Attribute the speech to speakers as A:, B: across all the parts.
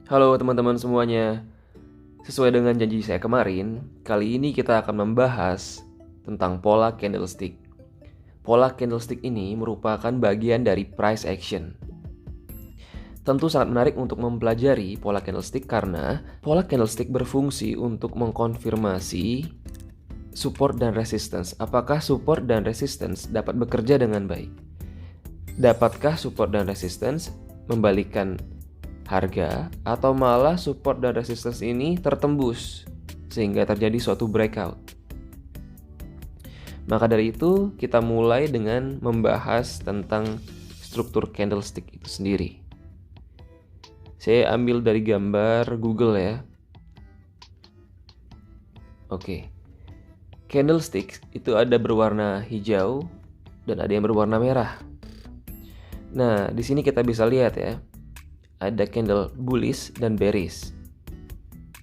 A: Halo teman-teman semuanya. Sesuai dengan janji saya kemarin, kali ini kita akan membahas tentang pola candlestick. Pola candlestick ini merupakan bagian dari price action. Tentu sangat menarik untuk mempelajari pola candlestick karena pola candlestick berfungsi untuk mengkonfirmasi support dan resistance. Apakah support dan resistance dapat bekerja dengan baik? Dapatkah support dan resistance membalikan harga atau malah support dan resistance ini tertembus sehingga terjadi suatu breakout? Maka dari itu kita mulai dengan membahas tentang struktur candlestick itu sendiri. Saya ambil dari gambar Google ya. Oke. Candlestick itu ada berwarna hijau dan ada yang berwarna merah. Nah, di sini kita bisa lihat ya. Ada candle bullish dan bearish.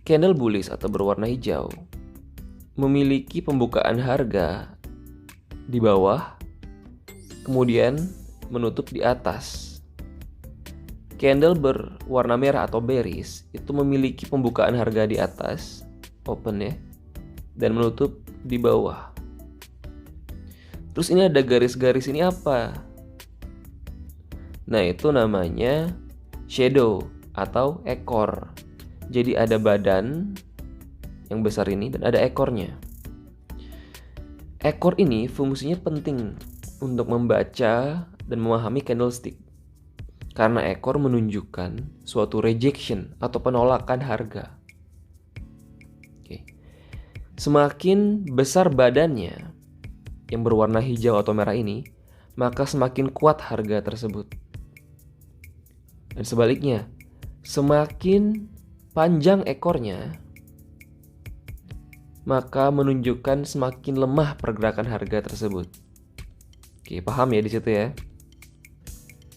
A: Candle bullish atau berwarna hijau memiliki pembukaan harga di bawah, kemudian menutup di atas. Candle berwarna merah atau bearish itu memiliki pembukaan harga di atas, open ya, dan menutup di bawah. Terus ini ada garis-garis ini apa? Nah, itu namanya shadow atau ekor. Jadi ada badan yang besar ini dan ada ekornya. Ekor ini fungsinya penting untuk membaca dan memahami candlestick. Karena ekor menunjukkan suatu rejection atau penolakan harga. Oke. Semakin besar badannya yang berwarna hijau atau merah ini, maka semakin kuat harga tersebut. Dan sebaliknya, semakin panjang ekornya, maka menunjukkan semakin lemah pergerakan harga tersebut. Oke, paham ya di situ ya?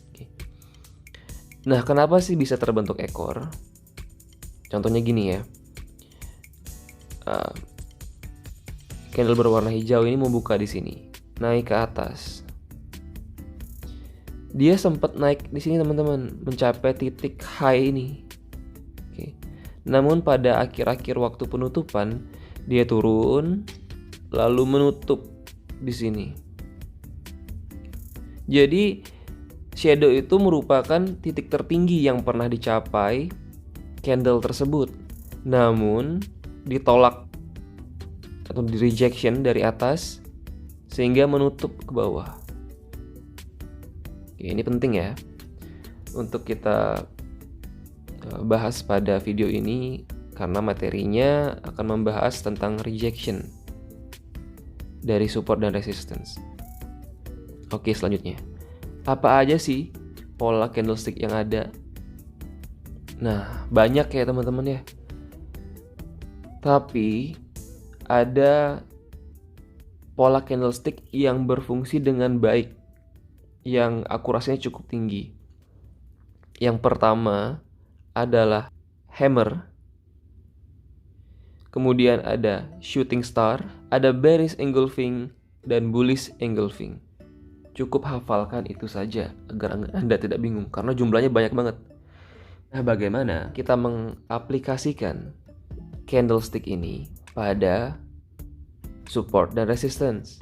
A: Oke. Nah, kenapa sih bisa terbentuk ekor? Contohnya gini ya. Candle berwarna hijau ini membuka di sini, naik ke atas. Dia sempat naik di sini teman-teman, mencapai titik high ini. Oke. Namun pada akhir-akhir waktu penutupan dia turun lalu menutup di sini. Jadi shadow itu merupakan titik tertinggi yang pernah dicapai candle tersebut. Namun ditolak atau di rejection dari atas sehingga menutup ke bawah. Oke, ini penting ya untuk kita bahas pada video ini karena materinya akan membahas tentang rejection dari support dan resistance. Oke, selanjutnya. Apa aja sih pola candlestick yang ada? Nah, banyak ya teman-teman ya. Tapi ada pola candlestick yang berfungsi dengan baik, yang akurasinya cukup tinggi. Yang pertama adalah hammer. Kemudian ada shooting star, ada bearish engulfing, dan bullish engulfing. Cukup hafalkan itu saja agar Anda tidak bingung karena jumlahnya banyak banget. Nah, bagaimana kita mengaplikasikan candlestick ini pada support dan resistance?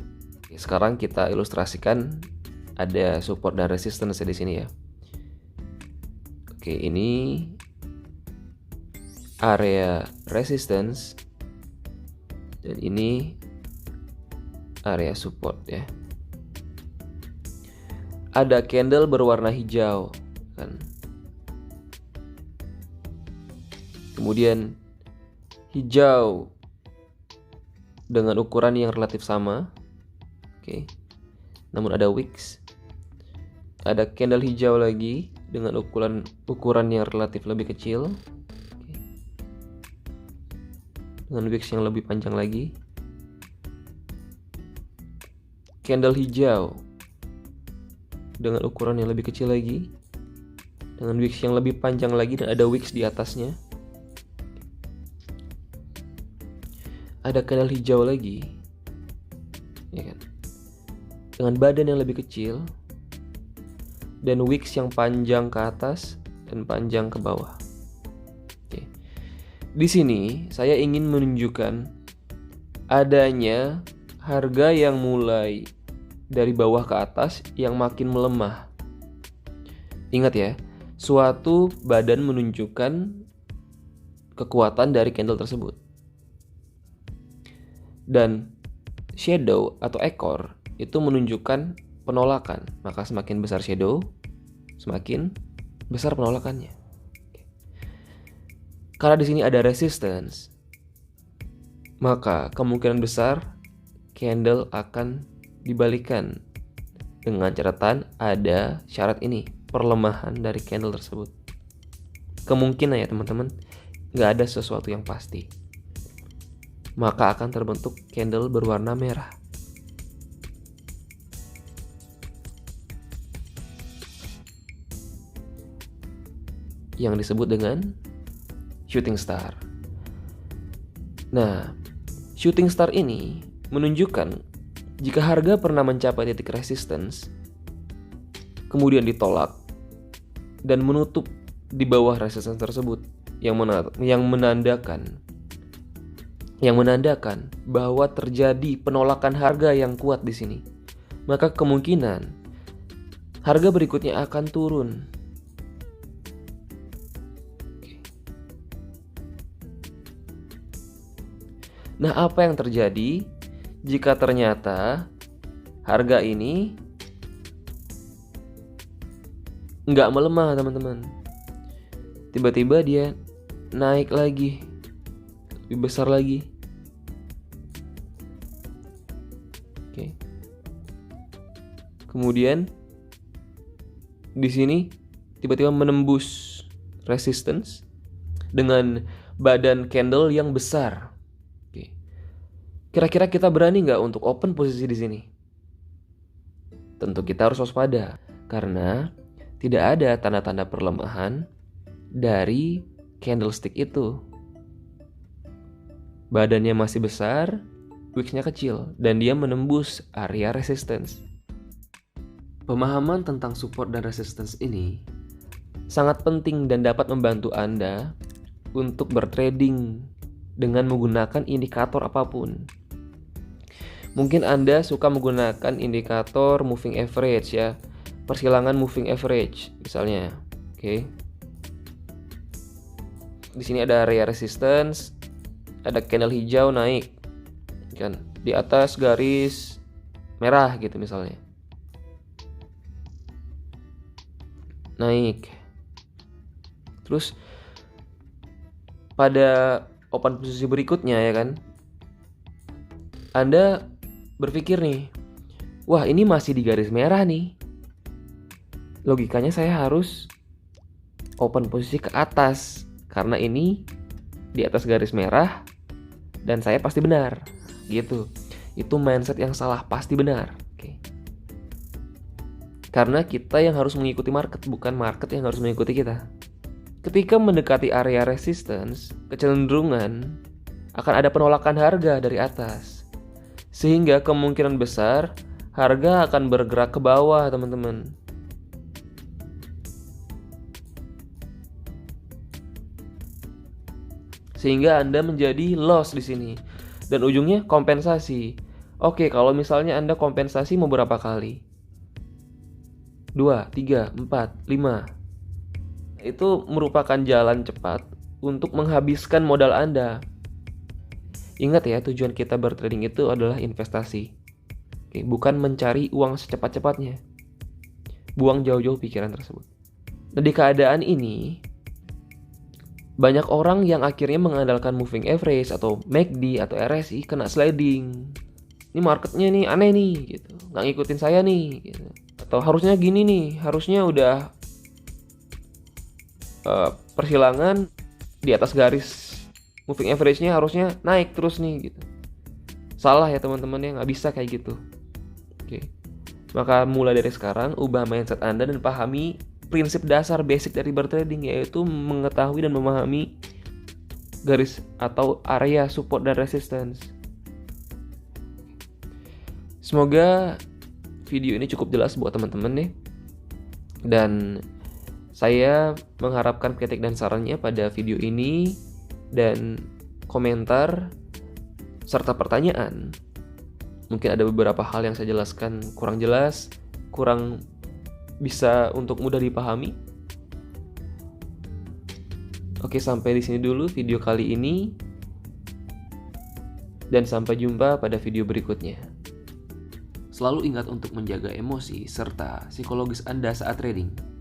A: Sekarang kita ilustrasikan ada support dan resistance di sini ya. Oke, ini area resistance dan ini area support ya. Ada candle berwarna hijau kan. Kemudian hijau dengan ukuran yang relatif sama. Oke. Namun ada wicks. Ada candle hijau lagi dengan ukuran yang relatif lebih kecil. Oke. Dengan wicks yang lebih panjang lagi. Candle hijau dengan ukuran yang lebih kecil lagi. Dengan wicks yang lebih panjang lagi dan ada wicks di atasnya. Ada candle hijau lagi. Ya kan? Dengan badan yang lebih kecil dan wicks yang panjang ke atas dan panjang ke bawah. Di sini saya ingin menunjukkan adanya harga yang mulai dari bawah ke atas yang makin melemah. Ingat ya, suatu badan menunjukkan kekuatan dari candle tersebut. Dan shadow atau ekor itu menunjukkan penolakan. Maka semakin besar shadow, semakin besar penolakannya. Karena di sini ada resistance, maka kemungkinan besar candle akan dibalikan dengan catatan ada syarat ini, perlemahan dari candle tersebut. Kemungkinan ya teman-teman, nggak ada sesuatu yang pasti. Maka akan terbentuk candle berwarna merah. Yang disebut dengan shooting star. Nah, shooting star ini menunjukkan jika harga pernah mencapai titik resistance, kemudian ditolak dan menutup di bawah resistance tersebut, yang menandakan bahwa terjadi penolakan harga yang kuat di sini, maka kemungkinan harga berikutnya akan turun. Nah, apa yang terjadi jika ternyata harga ini nggak melemah, teman-teman? Tiba-tiba dia naik lagi, lebih besar lagi. Oke. Kemudian di sini tiba-tiba menembus resistance dengan badan candle yang besar. Kira-kira kita berani nggak untuk open posisi di sini? Tentu kita harus waspada, karena tidak ada tanda-tanda perlemahan dari candlestick itu. Badannya masih besar, wicks-nya kecil, dan dia menembus area resistance. Pemahaman tentang support dan resistance ini sangat penting dan dapat membantu Anda untuk bertrading dengan menggunakan indikator apapun. Mungkin Anda suka menggunakan indikator moving average ya, persilangan moving average misalnya. Oke. Di sini ada area resistance, ada candle hijau naik kan di atas garis merah gitu misalnya. Naik. Terus pada open posisi berikutnya ya kan, Anda berpikir nih, wah ini masih di garis merah nih, logikanya saya harus open posisi ke atas karena ini di atas garis merah dan saya pasti benar gitu. Itu mindset yang salah, pasti benar. Oke. Karena kita yang harus mengikuti market, bukan market yang harus mengikuti kita. Ketika mendekati area resistance, kecenderungan akan ada penolakan harga dari atas. Sehingga kemungkinan besar harga akan bergerak ke bawah, teman-teman. Sehingga Anda menjadi loss di sini. Dan ujungnya kompensasi. Oke, kalau misalnya Anda kompensasi mau berapa kali? 2, 3, 4, 5. Itu merupakan jalan cepat untuk menghabiskan modal Anda. Ingat ya, tujuan kita bertrading itu adalah investasi. Oke, bukan mencari uang secepat-cepatnya. Buang jauh-jauh pikiran tersebut. Nah, di keadaan ini, banyak orang yang akhirnya mengandalkan moving average atau MACD atau RSI kena sliding. Ini marketnya nih aneh nih, gitu. Nggak ngikutin saya nih, gitu. Atau harusnya gini nih, harusnya udah persilangan di atas garis moving average-nya harusnya naik terus nih gitu. Salah ya teman-teman ya, nggak bisa kayak gitu. Oke. Maka mulai dari sekarang ubah mindset Anda dan pahami prinsip dasar basic dari bertrading, yaitu mengetahui dan memahami garis atau area support dan resistance. Semoga video ini cukup jelas buat teman-teman nih. Dan saya mengharapkan kritik dan sarannya pada video ini dan komentar serta pertanyaan. Mungkin ada beberapa hal yang saya jelaskan kurang jelas, kurang bisa untuk mudah dipahami. Oke, sampai di sini dulu video kali ini. Dan sampai jumpa pada video berikutnya. Selalu ingat untuk menjaga emosi serta psikologis Anda saat trading.